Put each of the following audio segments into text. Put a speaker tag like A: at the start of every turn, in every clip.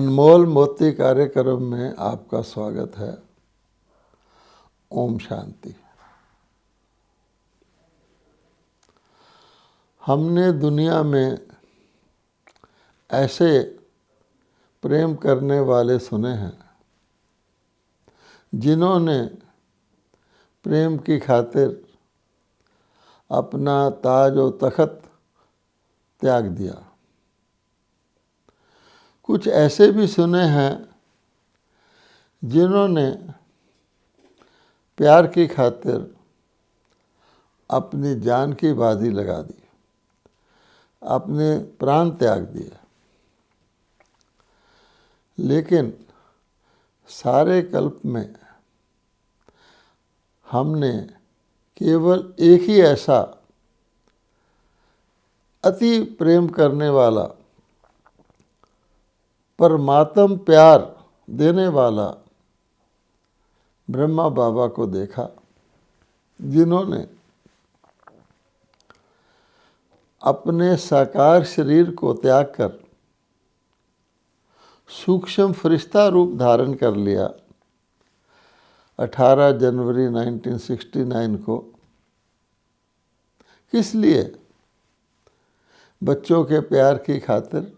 A: अनमोल मोती कार्यक्रम में आपका स्वागत है। ओम शांति। हमने दुनिया में ऐसे प्रेम करने वाले सुने हैं जिन्होंने प्रेम की खातिर अपना ताज और तख्त त्याग दिया। कुछ ऐसे भी सुने हैं जिन्होंने प्यार की खातिर अपनी जान की बाजी लगा दी, अपने प्राण त्याग दिए। लेकिन सारे कल्प में हमने केवल एक ही ऐसा अति प्रेम करने वाला, परमात्म प्यार देने वाला ब्रह्मा बाबा को देखा, जिन्होंने अपने साकार शरीर को त्याग कर सूक्ष्म फरिश्ता रूप धारण कर लिया 18 जनवरी 1969 को। किस लिए? बच्चों के प्यार की खातिर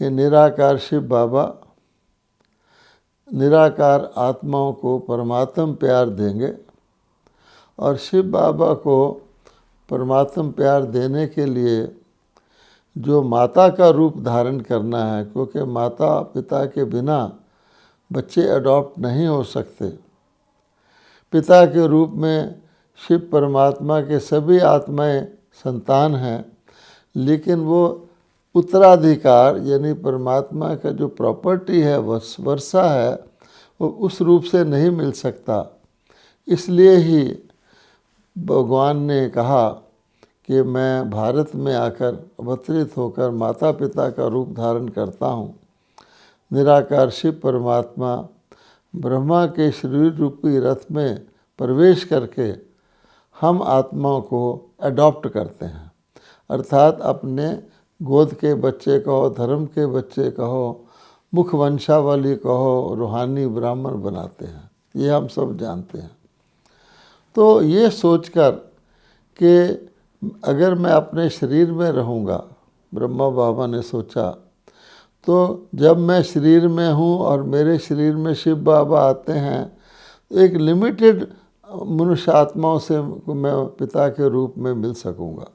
A: कि निराकार शिव बाबा निराकार आत्माओं को परमात्म प्यार देंगे और शिव बाबा को परमात्म प्यार देने के लिए जो माता का रूप धारण करना है, क्योंकि माता पिता के बिना बच्चे अडॉप्ट नहीं हो सकते। पिता के रूप में शिव परमात्मा के सभी आत्माएं संतान हैं, लेकिन वो उत्तराधिकार यानी परमात्मा का जो प्रॉपर्टी है, वर्षा है, वो उस रूप से नहीं मिल सकता। इसलिए ही भगवान ने कहा कि मैं भारत में आकर अवतरित होकर माता पिता का रूप धारण करता हूँ। निराकार शिव परमात्मा ब्रह्मा के शरीर रूपी रथ में प्रवेश करके हम आत्माओं को अडॉप्ट करते हैं, अर्थात अपने गोद के बच्चे कहो, धर्म के बच्चे कहो, मुख वंशावली कहो, रूहानी ब्राह्मण बनाते हैं। ये हम सब जानते हैं। तो ये सोचकर कि अगर मैं अपने शरीर में रहूँगा, ब्रह्मा बाबा ने सोचा, तो जब मैं शरीर में हूँ और मेरे शरीर में शिव बाबा आते हैं, तो एक लिमिटेड मनुष्य आत्माओं से मैं पिता के रूप में मिल सकूँगा।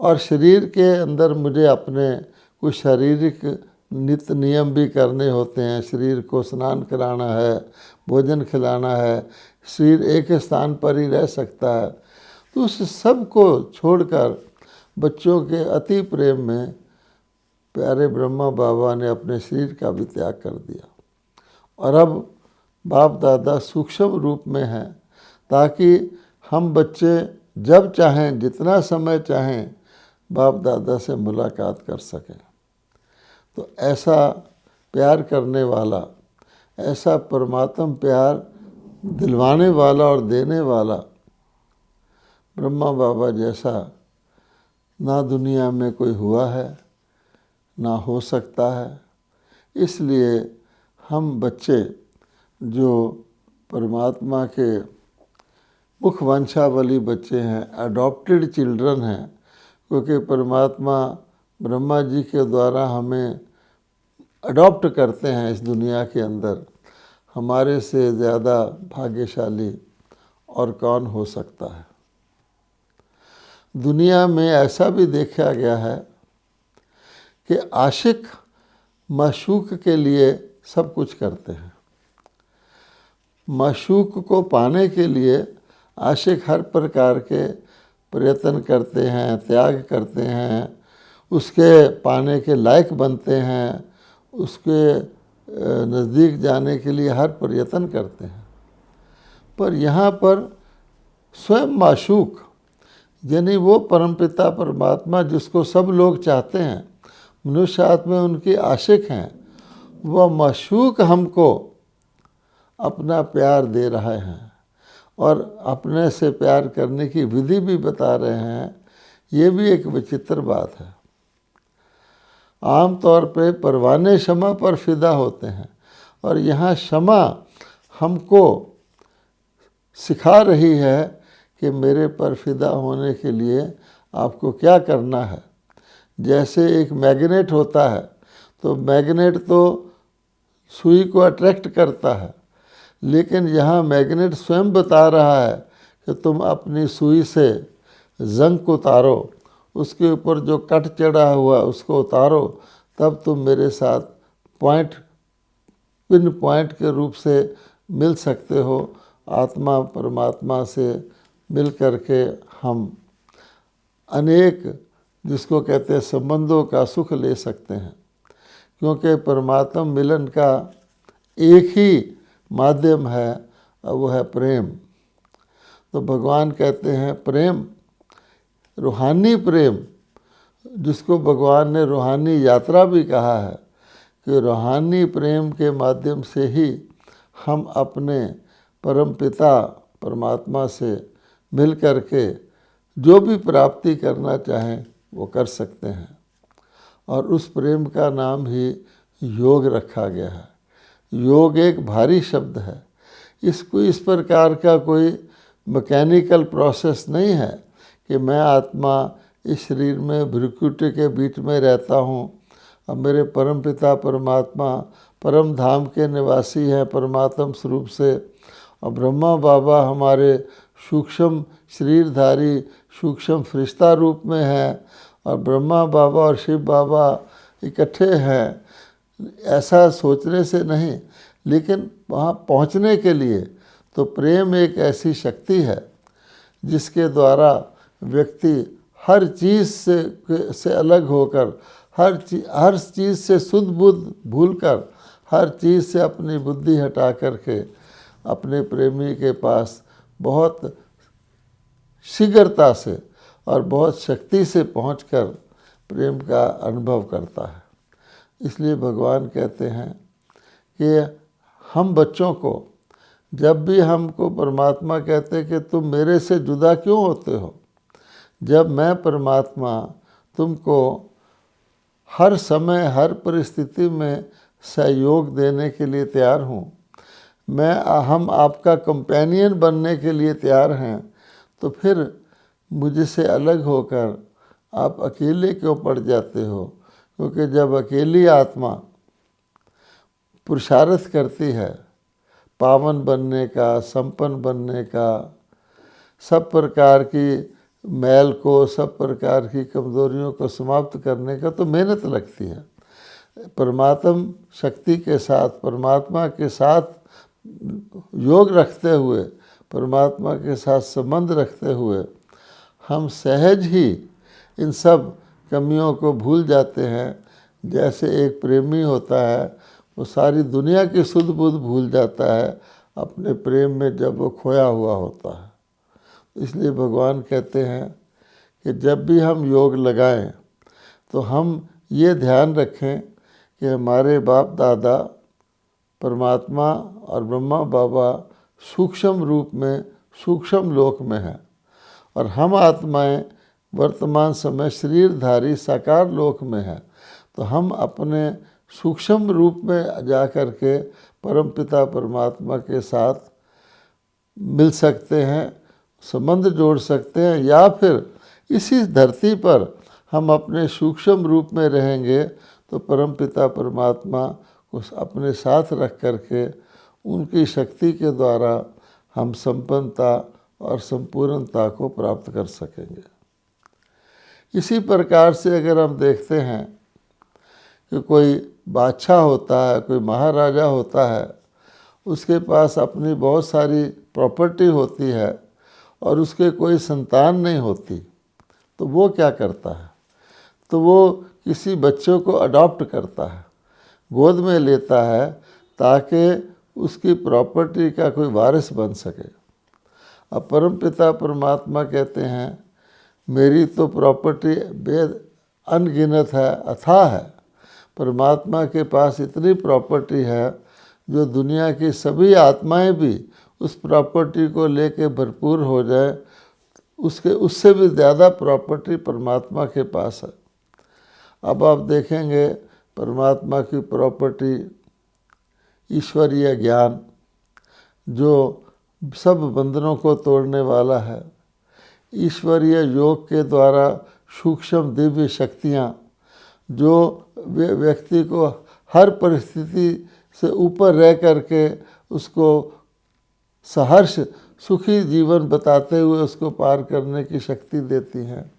A: और शरीर के अंदर मुझे अपने कुछ शारीरिक नित्य नियम भी करने होते हैं। शरीर को स्नान कराना है, भोजन खिलाना है, शरीर एक स्थान पर ही रह सकता है। तो उस सब को छोड़कर बच्चों के अति प्रेम में प्यारे ब्रह्मा बाबा ने अपने शरीर का भी त्याग कर दिया। और अब बाप दादा सूक्ष्म रूप में हैं, ताकि हम बच्चे जब चाहें, जितना समय चाहें, बाप दादा से मुलाकात कर सकें। तो ऐसा प्यार करने वाला, ऐसा परमात्म प्यार दिलवाने वाला और देने वाला ब्रह्मा बाबा जैसा ना दुनिया में कोई हुआ है, ना हो सकता है। इसलिए हम बच्चे जो परमात्मा के मुख वंशावली बच्चे हैं, अडॉप्टेड चिल्ड्रन हैं, क्योंकि परमात्मा ब्रह्मा जी के द्वारा हमें अडॉप्ट करते हैं इस दुनिया के अंदर। हमारे से ज़्यादा भाग्यशाली और कौन हो सकता है। दुनिया में ऐसा भी देखा गया है कि आशिक माशूक के लिए सब कुछ करते हैं। माशूक को पाने के लिए आशिक हर प्रकार के प्रयत्न करते हैं, त्याग करते हैं, उसके पाने के लायक बनते हैं, उसके नज़दीक जाने के लिए हर प्रयत्न करते हैं। पर यहाँ पर स्वयं माशूक यानी वो परमपिता परमात्मा जिसको सब लोग चाहते हैं, मनुष्य आत्मा उनकी आशिक हैं, वह माशूक हमको अपना प्यार दे रहे हैं और अपने से प्यार करने की विधि भी बता रहे हैं। ये भी एक विचित्र बात है। आम तौर पे परवाने क्षमा पर फिदा होते हैं, और यहाँ क्षमा हमको सिखा रही है कि मेरे पर फिदा होने के लिए आपको क्या करना है। जैसे एक मैग्नेट होता है, तो मैग्नेट तो सुई को अट्रैक्ट करता है, लेकिन यहाँ मैग्नेट स्वयं बता रहा है कि तुम अपनी सुई से जंग उतारो, उसके ऊपर जो कट चढ़ा हुआ उसको उतारो, तब तुम मेरे साथ पिन पॉइंट के रूप से मिल सकते हो। आत्मा परमात्मा से मिल करके हम अनेक, जिसको कहते हैं, संबंधों का सुख ले सकते हैं, क्योंकि परमात्मा मिलन का एक ही माध्यम है, और वो है प्रेम। तो भगवान कहते हैं प्रेम, रूहानी प्रेम, जिसको भगवान ने रूहानी यात्रा भी कहा है, कि रूहानी प्रेम के माध्यम से ही हम अपने परमपिता परमात्मा से मिल करके जो भी प्राप्ति करना चाहें वो कर सकते हैं। और उस प्रेम का नाम ही योग रखा गया है। योग एक भारी शब्द है, इसको इस प्रकार का कोई मैकेनिकल प्रोसेस नहीं है कि मैं आत्मा इस शरीर में भ्रुकुटी के बीच में रहता हूँ, अब मेरे परमपिता परमात्मा परम धाम के निवासी हैं परमात्म स्वरूप से, और ब्रह्मा बाबा हमारे सूक्ष्म शरीरधारी सूक्ष्म फरिश्ता रूप में हैं, और ब्रह्मा बाबा और शिव बाबा इकट्ठे हैं, ऐसा सोचने से नहीं। लेकिन वहाँ पहुँचने के लिए तो प्रेम एक ऐसी शक्ति है जिसके द्वारा व्यक्ति हर चीज़ से अलग होकर, हर चीज़ से शुद्ध बुद्ध भूलकर, हर चीज़ से अपनी बुद्धि हटा करके अपने प्रेमी के पास बहुत शीघ्रता से और बहुत शक्ति से पहुंचकर प्रेम का अनुभव करता है। इसलिए भगवान कहते हैं कि हम बच्चों को जब भी हमको परमात्मा कहते हैं कि तुम मेरे से जुदा क्यों होते हो, जब मैं परमात्मा तुमको हर समय हर परिस्थिति में सहयोग देने के लिए तैयार हूँ, हम आपका कंपेनियन बनने के लिए तैयार हैं, तो फिर मुझसे अलग होकर आप अकेले क्यों पड़ जाते हो? क्योंकि जब अकेली आत्मा पुरुषार्थ करती है पावन बनने का, संपन्न बनने का, सब प्रकार की मैल को, सब प्रकार की कमज़ोरियों को समाप्त करने का, तो मेहनत लगती है। परमात्म शक्ति के साथ, परमात्मा के साथ योग रखते हुए, परमात्मा के साथ संबंध रखते हुए हम सहज ही इन सब कमियों को भूल जाते हैं। जैसे एक प्रेमी होता है, वो सारी दुनिया की सुध बुध भूल जाता है अपने प्रेम में जब वो खोया हुआ होता है। इसलिए भगवान कहते हैं कि जब भी हम योग लगाएं तो हम ये ध्यान रखें कि हमारे बाप दादा परमात्मा और ब्रह्मा बाबा सूक्ष्म रूप में सूक्ष्म लोक में हैं, और हम आत्माएं वर्तमान समय शरीरधारी साकार लोक में हैं। तो हम अपने सूक्ष्म रूप में जा कर के परमपिता परमात्मा के साथ मिल सकते हैं, संबंध जोड़ सकते हैं, या फिर इसी धरती पर हम अपने सूक्ष्म रूप में रहेंगे तो परमपिता परमात्मा को अपने साथ रख करके उनकी शक्ति के द्वारा हम संपन्नता और संपूर्णता को प्राप्त कर सकेंगे। इसी प्रकार से अगर हम देखते हैं कि कोई बादशाह होता है, कोई महाराजा होता है, उसके पास अपनी बहुत सारी प्रॉपर्टी होती है और उसके कोई संतान नहीं होती, तो वो क्या करता है? तो वो किसी बच्चों को अडॉप्ट करता है, गोद में लेता है, ताकि उसकी प्रॉपर्टी का कोई वारिस बन सके। अब परमपिता परमात्मा कहते हैं मेरी तो प्रॉपर्टी बेद अनगिनत है, अथाह है। परमात्मा के पास इतनी प्रॉपर्टी है जो दुनिया की सभी आत्माएं भी उस प्रॉपर्टी को लेके भरपूर हो जाए, उससे भी ज़्यादा प्रॉपर्टी परमात्मा के पास है। अब आप देखेंगे परमात्मा की प्रॉपर्टी ईश्वरीय ज्ञान जो सब बंधनों को तोड़ने वाला है, ईश्वरीय योग के द्वारा सूक्ष्म दिव्य शक्तियाँ जो व्यक्ति को हर परिस्थिति से ऊपर रह करके उसको सहर्ष सुखी जीवन बताते हुए उसको पार करने की शक्ति देती हैं।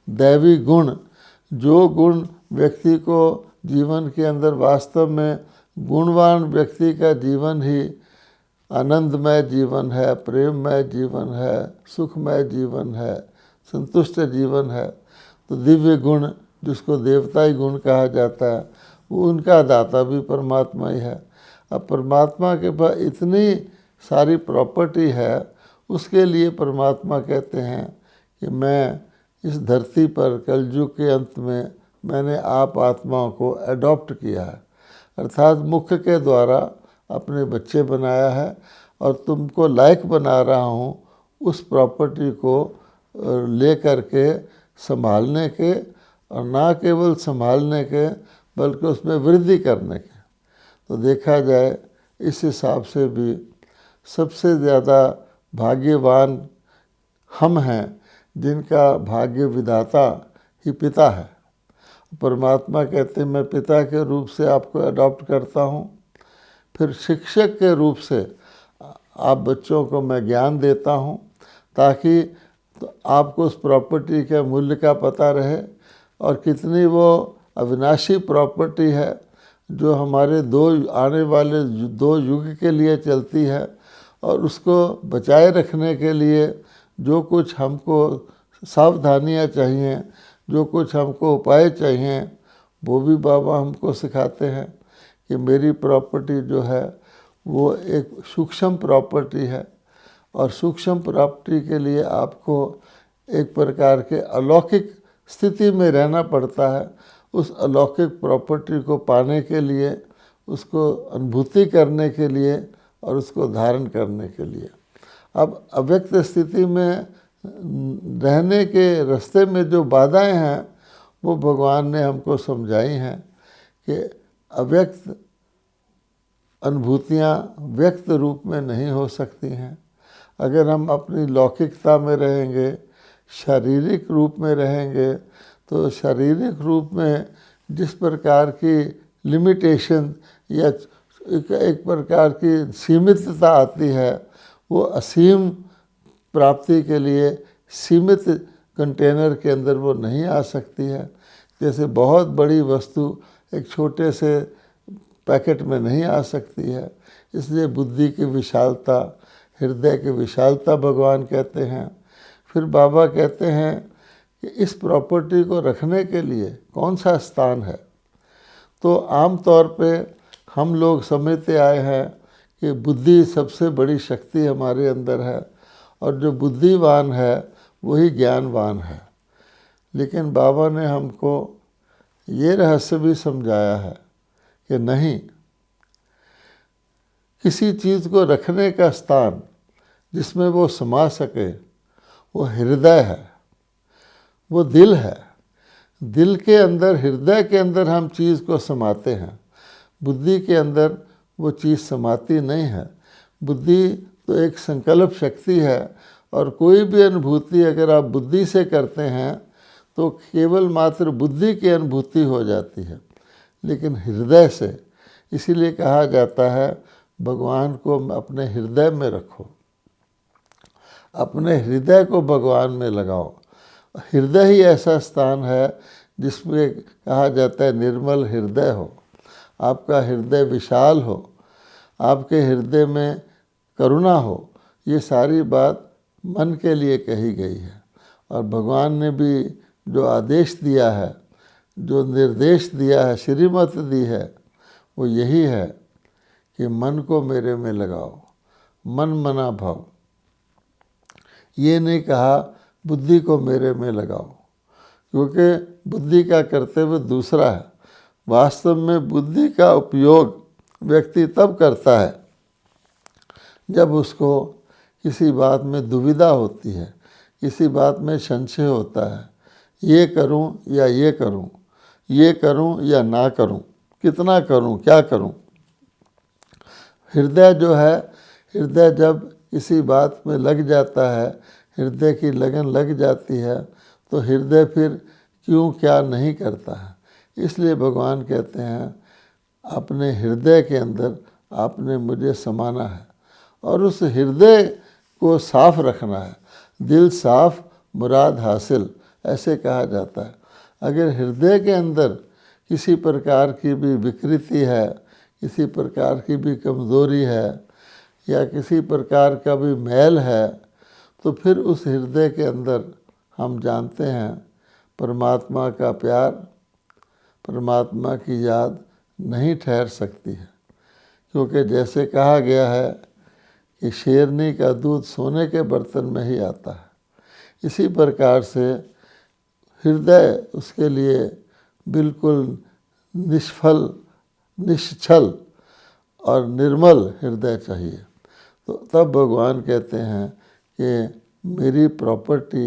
A: दैवी गुण, जो गुण व्यक्ति को जीवन के अंदर वास्तव में गुणवान व्यक्ति का जीवन ही आनंदमय जीवन है, प्रेममय जीवन है, सुखमय जीवन है, संतुष्ट जीवन है। तो दिव्य गुण जिसको देवताई गुण कहा जाता है, वो उनका दाता भी परमात्मा ही है। अब परमात्मा के पास इतनी सारी प्रॉपर्टी है, उसके लिए परमात्मा कहते हैं कि मैं इस धरती पर कलयुग के अंत में मैंने आप आत्माओं को अडॉप्ट किया है, अर्थात मुख के द्वारा अपने बच्चे बनाया है और तुमको लायक बना रहा हूँ उस प्रॉपर्टी को ले करके संभालने के, और ना केवल संभालने के बल्कि उसमें वृद्धि करने के। तो देखा जाए इस हिसाब से भी सबसे ज़्यादा भाग्यवान हम हैं जिनका भाग्य विधाता ही पिता है। परमात्मा कहते हैं मैं पिता के रूप से आपको अडॉप्ट करता हूँ, फिर शिक्षक के रूप से आप बच्चों को मैं ज्ञान देता हूँ ताकि तो आपको उस प्रॉपर्टी के मूल्य का पता रहे और कितनी वो अविनाशी प्रॉपर्टी है जो हमारे आने वाले 2 युग के लिए चलती है, और उसको बचाए रखने के लिए जो कुछ हमको सावधानियाँ चाहिए, जो कुछ हमको उपाय चाहिए, वो भी बाबा हमको सिखाते हैं कि मेरी प्रॉपर्टी जो है वो एक सूक्ष्म प्रॉपर्टी है, और सूक्ष्म प्रॉपर्टी के लिए आपको एक प्रकार के अलौकिक स्थिति में रहना पड़ता है। उस अलौकिक प्रॉपर्टी को पाने के लिए, उसको अनुभूति करने के लिए और उसको धारण करने के लिए। अब अव्यक्त स्थिति में रहने के रास्ते में जो बाधाएं हैं वो भगवान ने हमको समझाई हैं कि अव्यक्त अनुभूतियाँ व्यक्त रूप में नहीं हो सकती हैं। अगर हम अपनी लौकिकता में रहेंगे, शारीरिक रूप में रहेंगे, तो शारीरिक रूप में जिस प्रकार की लिमिटेशन या एक प्रकार की सीमितता आती है, वो असीम प्राप्ति के लिए सीमित कंटेनर के अंदर वो नहीं आ सकती है। जैसे बहुत बड़ी वस्तु एक छोटे से पैकेट में नहीं आ सकती है, इसलिए बुद्धि की विशालता, हृदय की विशालता भगवान कहते हैं। फिर बाबा कहते हैं कि इस प्रॉपर्टी को रखने के लिए कौन सा स्थान है। तो आम तौर पे हम लोग समझते आए हैं कि बुद्धि सबसे बड़ी शक्ति हमारे अंदर है और जो बुद्धिवान है वही ज्ञानवान है। लेकिन बाबा ने हमको ये रहस्य भी समझाया है कि नहीं, किसी चीज़ को रखने का स्थान जिसमें वो समा सके वो हृदय है, वो दिल है। दिल के अंदर, हृदय के अंदर हम चीज़ को समाते हैं, बुद्धि के अंदर वो चीज़ समाती नहीं है। बुद्धि तो एक संकल्प शक्ति है और कोई भी अनुभूति अगर आप बुद्धि से करते हैं तो केवल मात्र बुद्धि की अनुभूति हो जाती है, लेकिन हृदय से। इसीलिए कहा जाता है भगवान को अपने हृदय में रखो, अपने हृदय को भगवान में लगाओ। हृदय ही ऐसा स्थान है जिसमें कहा जाता है निर्मल हृदय हो, आपका हृदय विशाल हो, आपके हृदय में करुणा हो। ये सारी बात मन के लिए कही गई है। और भगवान ने भी जो आदेश दिया है, जो निर्देश दिया है, श्रीमत दी है, वो यही है कि मन को मेरे में लगाओ, मन मना भाव। ये नहीं कहा बुद्धि को मेरे में लगाओ, क्योंकि बुद्धि का कर्तव्य दूसरा है। वास्तव में बुद्धि का उपयोग व्यक्ति तब करता है जब उसको किसी बात में दुविधा होती है, किसी बात में संशय होता है, ये करूं या ये करूं, ये करूं या ना करूं, कितना करूं, क्या करूं। हृदय जो है, हृदय जब किसी बात में लग जाता है, हृदय की लगन लग जाती है, तो हृदय फिर क्यों क्या नहीं करता है। इसलिए भगवान कहते हैं अपने हृदय के अंदर आपने मुझे समाना है, और उस हृदय को साफ रखना है। दिल साफ मुराद हासिल, ऐसे कहा जाता है। अगर हृदय के अंदर किसी प्रकार की भी विकृति है, किसी प्रकार की भी कमज़ोरी है, या किसी प्रकार का भी मैल है, तो फिर उस हृदय के अंदर हम जानते हैं परमात्मा का प्यार, परमात्मा की याद नहीं ठहर सकती है। क्योंकि जैसे कहा गया है कि शेरनी का दूध सोने के बर्तन में ही आता है, इसी प्रकार से हृदय उसके लिए बिल्कुल निष्फल, निश्चल और निर्मल हृदय चाहिए। तो तब भगवान कहते हैं कि मेरी प्रॉपर्टी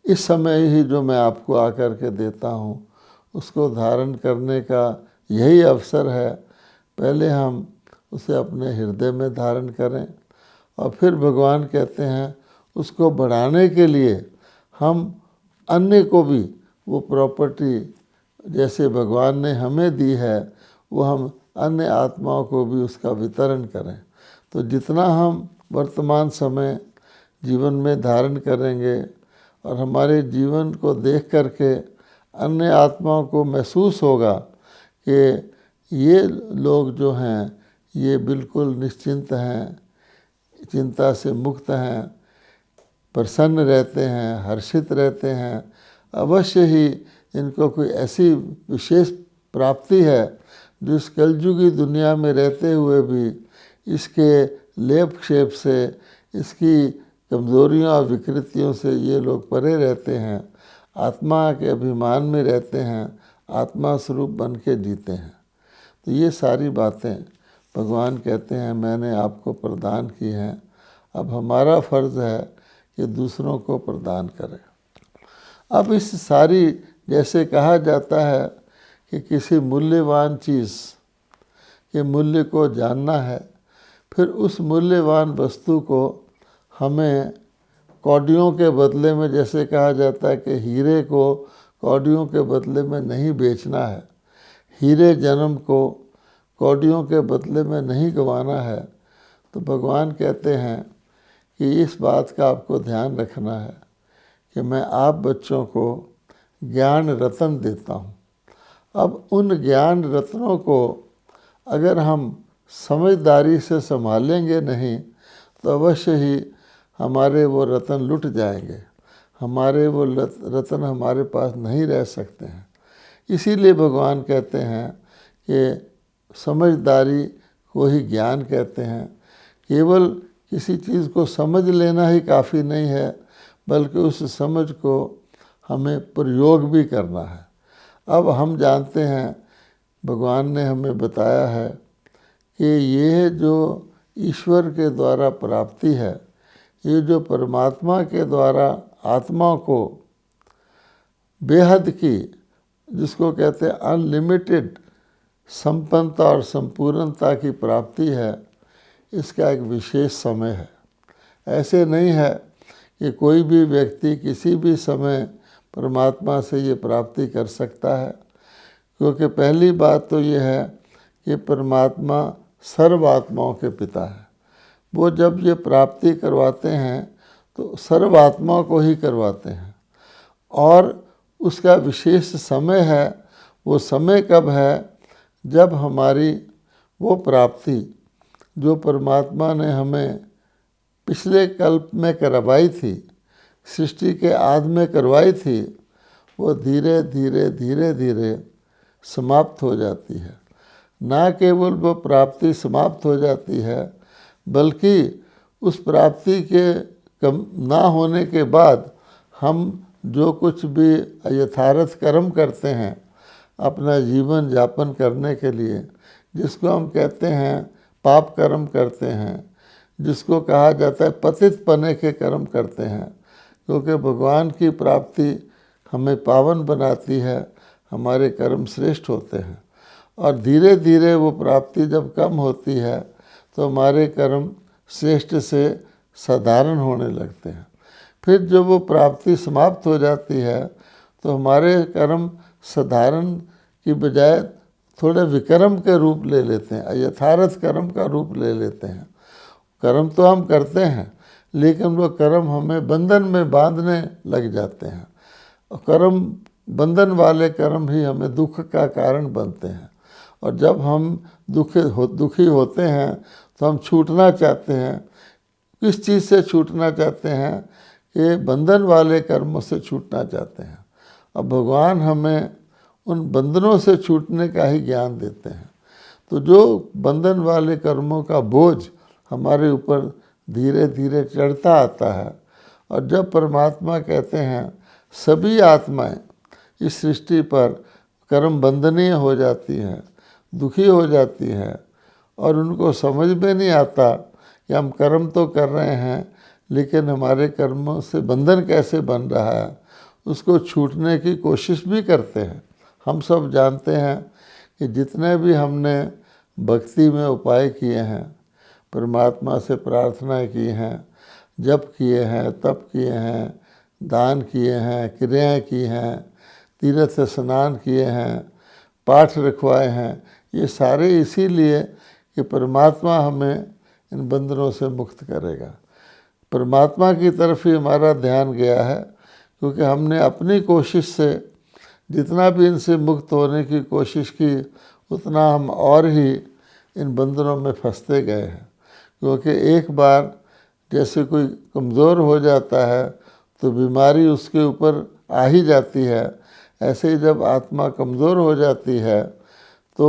A: इस समय ही जो मैं आपको आकर के देता हूँ, उसको धारण करने का यही अवसर है। पहले हम उसे अपने हृदय में धारण करें, और फिर भगवान कहते हैं उसको बढ़ाने के लिए हम अन्य को भी वो प्रॉपर्टी जैसे भगवान ने हमें दी है, वो हम अन्य आत्माओं को भी उसका वितरण करें। तो जितना हम वर्तमान समय जीवन में धारण करेंगे, और हमारे जीवन को देख करके अन्य आत्माओं को महसूस होगा कि ये लोग जो हैं ये बिल्कुल निश्चिंत हैं, चिंता से मुक्त हैं, प्रसन्न रहते हैं, हर्षित रहते हैं, अवश्य ही इनको कोई ऐसी विशेष प्राप्ति है जो इस कलयुगी दुनिया में रहते हुए भी इसके लेप क्षेप से, इसकी कमज़ोरियों और विकृतियों से ये लोग परे रहते हैं, आत्मा के अभिमान में रहते हैं, आत्मा स्वरूप बन के जीते हैं। तो ये सारी बातें भगवान कहते हैं मैंने आपको प्रदान की हैं, अब हमारा फ़र्ज़ है कि दूसरों को प्रदान करें। अब इस सारी, जैसे कहा जाता है कि किसी मूल्यवान चीज़ के मूल्य को जानना है, फिर उस मूल्यवान वस्तु को हमें कौड़ियों के बदले में, जैसे कहा जाता है कि हीरे को कौड़ियों के बदले में नहीं बेचना है, हीरे जन्म को कौड़ियों के बदले में नहीं गंवाना है। तो भगवान कहते हैं कि इस बात का आपको ध्यान रखना है कि मैं आप बच्चों को ज्ञान रत्न देता हूँ। अब उन ज्ञान रत्नों को अगर हम समझदारी से संभालेंगे नहीं, तो अवश्य ही हमारे वो रत्न लुट जाएंगे, हमारे वो रत्न हमारे पास नहीं रह सकते हैं। इसीलिए भगवान कहते हैं कि समझदारी को ही ज्ञान कहते हैं। केवल किसी चीज़ को समझ लेना ही काफ़ी नहीं है, बल्कि उस समझ को हमें प्रयोग भी करना है। अब हम जानते हैं, भगवान ने हमें बताया है कि ये जो ईश्वर के द्वारा प्राप्ति है, ये जो परमात्मा के द्वारा आत्मा को बेहद की, जिसको कहते हैं अनलिमिटेड संपन्नता और संपूर्णता की प्राप्ति है, इसका एक विशेष समय है। ऐसे नहीं है कि कोई भी व्यक्ति किसी भी समय परमात्मा से ये प्राप्ति कर सकता है। क्योंकि पहली बात तो ये है कि परमात्मा सर्व आत्माओं के पिता है। वो जब ये प्राप्ति करवाते हैं तो सर्व आत्माओं को ही करवाते हैं, और उसका विशेष समय है। वो समय कब है? जब हमारी वो प्राप्ति जो परमात्मा ने हमें पिछले कल्प में करवाई थी, सृष्टि के आदि में करवाई थी, वो धीरे धीरे धीरे धीरे समाप्त हो जाती है। ना केवल वो प्राप्ति समाप्त हो जाती है, बल्कि उस प्राप्ति के कम ना होने के बाद हम जो कुछ भी यथार्थ कर्म करते हैं अपना जीवन यापन करने के लिए, जिसको हम कहते हैं पाप कर्म करते हैं, जिसको कहा जाता है पतित पने के कर्म करते हैं, क्योंकि भगवान की प्राप्ति हमें पावन बनाती है, हमारे कर्म श्रेष्ठ होते हैं। और धीरे धीरे वो प्राप्ति जब कम होती है तो हमारे कर्म श्रेष्ठ से साधारण होने लगते हैं। फिर जब वो प्राप्ति समाप्त हो जाती है तो हमारे कर्म साधारण की बजाय थोड़े विक्रम के रूप ले लेते हैं, यथार्थ कर्म का रूप ले लेते हैं। कर्म तो हम करते हैं लेकिन वो कर्म हमें बंधन में बांधने लग जाते हैं। और कर्म बंधन वाले कर्म ही हमें दुख का कारण बनते हैं। और जब हम दुखी होते हैं तो हम छूटना चाहते हैं। किस चीज़ से छूटना चाहते हैं? कि बंधन वाले कर्मों से छूटना चाहते हैं। अब भगवान हमें उन बंधनों से छूटने का ही ज्ञान देते हैं। तो जो बंधन वाले कर्मों का बोझ हमारे ऊपर धीरे धीरे चढ़ता आता है, और जब परमात्मा कहते हैं सभी आत्माएं इस सृष्टि पर कर्म बंधनीय हो जाती हैं, दुखी हो जाती हैं, और उनको समझ में नहीं आता कि हम कर्म तो कर रहे हैं लेकिन हमारे कर्मों से बंधन कैसे बन रहा है, उसको छूटने की कोशिश भी करते हैं। हम सब जानते हैं कि जितने भी हमने भक्ति में उपाय किए हैं, परमात्मा से प्रार्थना की हैं, जप किए हैं, तप किए हैं, दान किए हैं, क्रियाएं की हैं, तीर्थ स्नान किए हैं, पाठ रखवाए हैं, ये सारे इसीलिए कि परमात्मा हमें इन बंधनों से मुक्त करेगा। परमात्मा की तरफ ही हमारा ध्यान गया है, क्योंकि हमने अपनी कोशिश से जितना भी इनसे मुक्त होने की कोशिश की उतना हम और ही इन बंधनों में फंसते गए हैं। क्योंकि एक बार जैसे कोई कमज़ोर हो जाता है तो बीमारी उसके ऊपर आ ही जाती है, ऐसे ही जब आत्मा कमज़ोर हो जाती है तो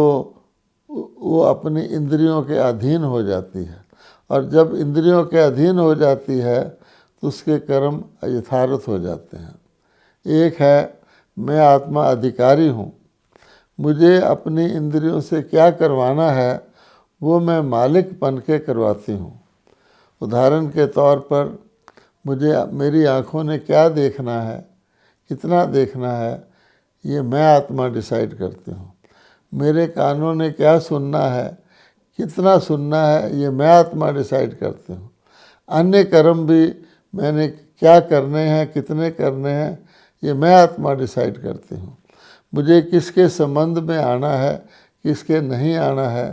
A: वो अपनी इंद्रियों के अधीन हो जाती है। और जब इंद्रियों के अधीन हो जाती है तो उसके कर्म यथार्थ हो जाते हैं। एक है मैं आत्मा अधिकारी हूँ, मुझे अपनी इंद्रियों से क्या करवाना है वो मैं मालिक बन के करवाती हूँ। उदाहरण के तौर पर मुझे मेरी आँखों ने क्या देखना है, कितना देखना है, ये मैं आत्मा डिसाइड करती हूँ। मेरे कानों ने क्या सुनना है, कितना सुनना है, ये मैं आत्मा डिसाइड करती हूँ। अन्य कर्म भी मैंने क्या करने हैं, कितने करने हैं, ये मैं आत्मा डिसाइड करती हूँ। मुझे किसके संबंध में आना है, किसके नहीं आना है,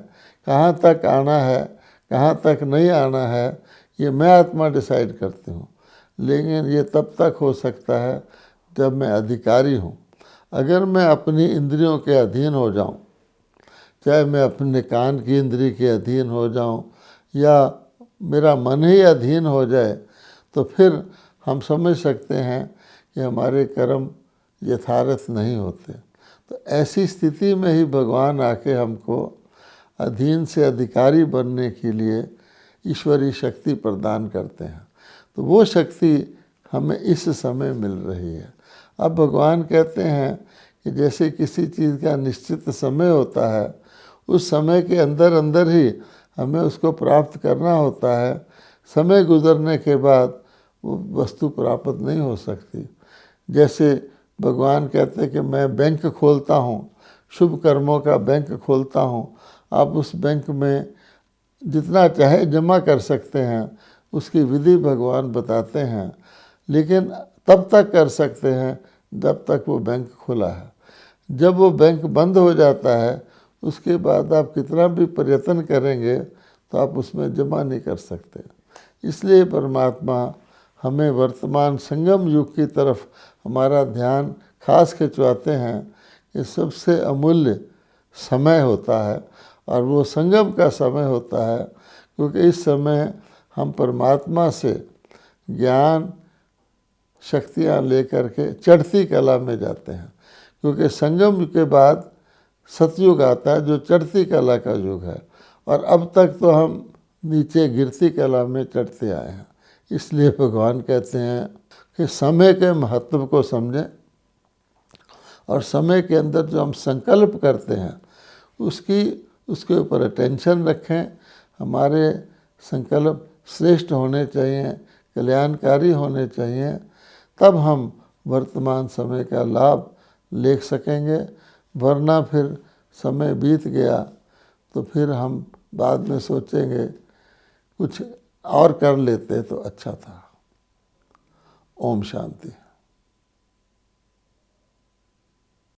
A: कहाँ तक आना है, कहाँ तक नहीं आना है, ये मैं आत्मा डिसाइड करती हूँ। लेकिन ये तब तक हो सकता है जब मैं अधिकारी हूँ। अगर मैं अपनी इंद्रियों के अधीन हो जाऊँ, चाहे मैं अपने कान की इंद्री के अधीन हो जाऊँ या मेरा मन ही अधीन हो जाए, तो फिर हम समझ सकते हैं कि हमारे कर्म यथार्थ नहीं होते। तो ऐसी स्थिति में ही भगवान आके हमको अधीन से अधिकारी बनने के लिए ईश्वरीय शक्ति प्रदान करते हैं। तो वो शक्ति हमें इस समय मिल रही है। अब भगवान कहते हैं कि जैसे किसी चीज़ का निश्चित समय होता है, उस समय के अंदर अंदर ही हमें उसको प्राप्त करना होता है। समय गुजरने के बाद वो वस्तु प्राप्त नहीं हो सकती। जैसे भगवान कहते हैं कि मैं बैंक खोलता हूँ, शुभ कर्मों का बैंक खोलता हूँ, आप उस बैंक में जितना चाहे जमा कर सकते हैं, उसकी विधि भगवान बताते हैं। लेकिन तब तक कर सकते हैं जब तक वो बैंक खुला है। जब वो बैंक बंद हो जाता है उसके बाद आप कितना भी प्रयत्न करेंगे तो आप उसमें जमा नहीं कर सकते। इसलिए परमात्मा हमें वर्तमान संगम युग की तरफ हमारा ध्यान खास खिंचवाते हैं। ये सबसे अमूल्य समय होता है और वो संगम का समय होता है, क्योंकि इस समय हम परमात्मा से ज्ञान शक्तियाँ लेकर के चढ़ती कला में जाते हैं। क्योंकि संगम के बाद सतयुग आता है जो चढ़ती कला का युग है, और अब तक तो हम नीचे गिरती कला में चढ़ते आए हैं। इसलिए भगवान कहते हैं कि समय के महत्व को समझें और समय के अंदर जो हम संकल्प करते हैं उसके ऊपर अटेंशन रखें। हमारे संकल्प श्रेष्ठ होने चाहिए, कल्याणकारी होने चाहिए, तब हम वर्तमान समय का लाभ लिख सकेंगे, वरना फिर समय बीत गया तो फिर हम बाद में सोचेंगे कुछ और कर लेते तो अच्छा था। ओम शांति।